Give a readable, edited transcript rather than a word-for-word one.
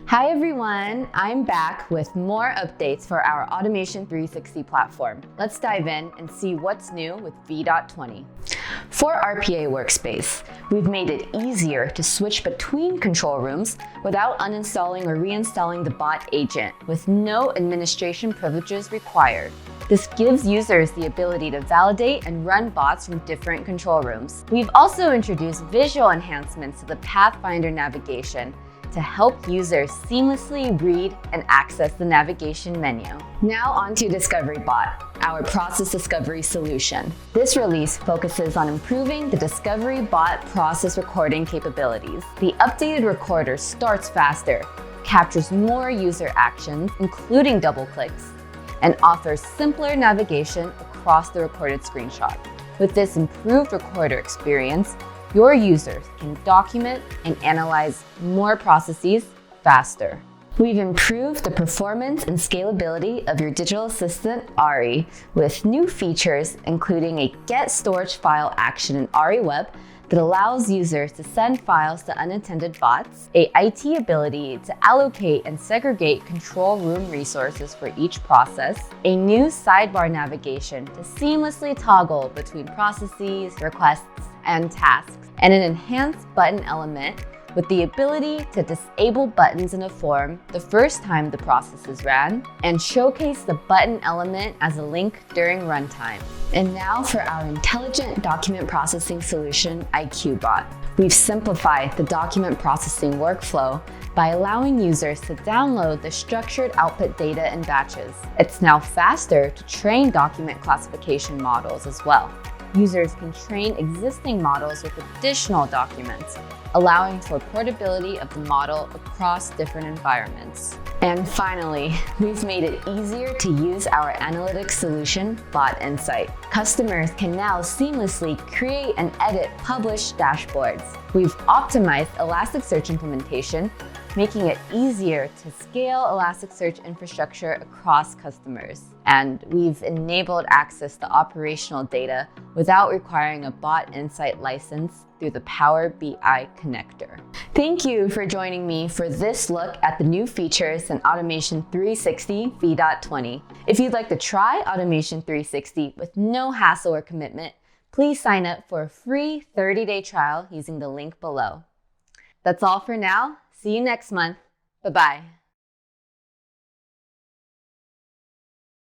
Hi everyone, I'm back with more updates for our Automation 360 platform. Let's dive in and see what's new with v.20. For RPA Workspace, we've made it easier to switch between control rooms without uninstalling or reinstalling the bot agent, with no administration privileges required. This gives users the ability to validate and run bots from different control rooms. We've also introduced visual enhancements to the Pathfinder navigation to help users seamlessly read and access the navigation menu. Now on to Discovery Bot, our process discovery solution. This release focuses on improving the Discovery Bot process recording capabilities. The updated recorder starts faster, captures more user actions, including double clicks, and offers simpler navigation across the recorded screenshot. With this improved recorder experience, your users can document and analyze more processes faster. We've improved the performance and scalability of your digital assistant, AARI, with new features including a Get Storage File action in AARI Web that allows users to send files to unattended bots, a IT ability to allocate and segregate control room resources for each process, a new sidebar navigation to seamlessly toggle between processes, requests, and tasks, and an enhanced button element with the ability to disable buttons in a form the first time the process is ran, and showcase the button element as a link during runtime. And now for our intelligent document processing solution, IQBot. We've simplified the document processing workflow by allowing users to download the structured output data in batches. It's now faster to train document classification models as well. Users can train existing models with additional documents, allowing for portability of the model across different environments. And finally, we've made it easier to use our analytics solution, Bot Insight. Customers can now seamlessly create and edit published dashboards. We've optimized Elasticsearch implementation, making it easier to scale Elasticsearch infrastructure across customers. And we've enabled access to operational data without requiring a Bot Insight license through the Power BI connector. Thank you for joining me for this look at the new features in Automation 360 v.20. If you'd like to try Automation 360 with no hassle or commitment, please sign up for a free 30-day trial using the link below. That's all for now. See you next month. Bye-bye.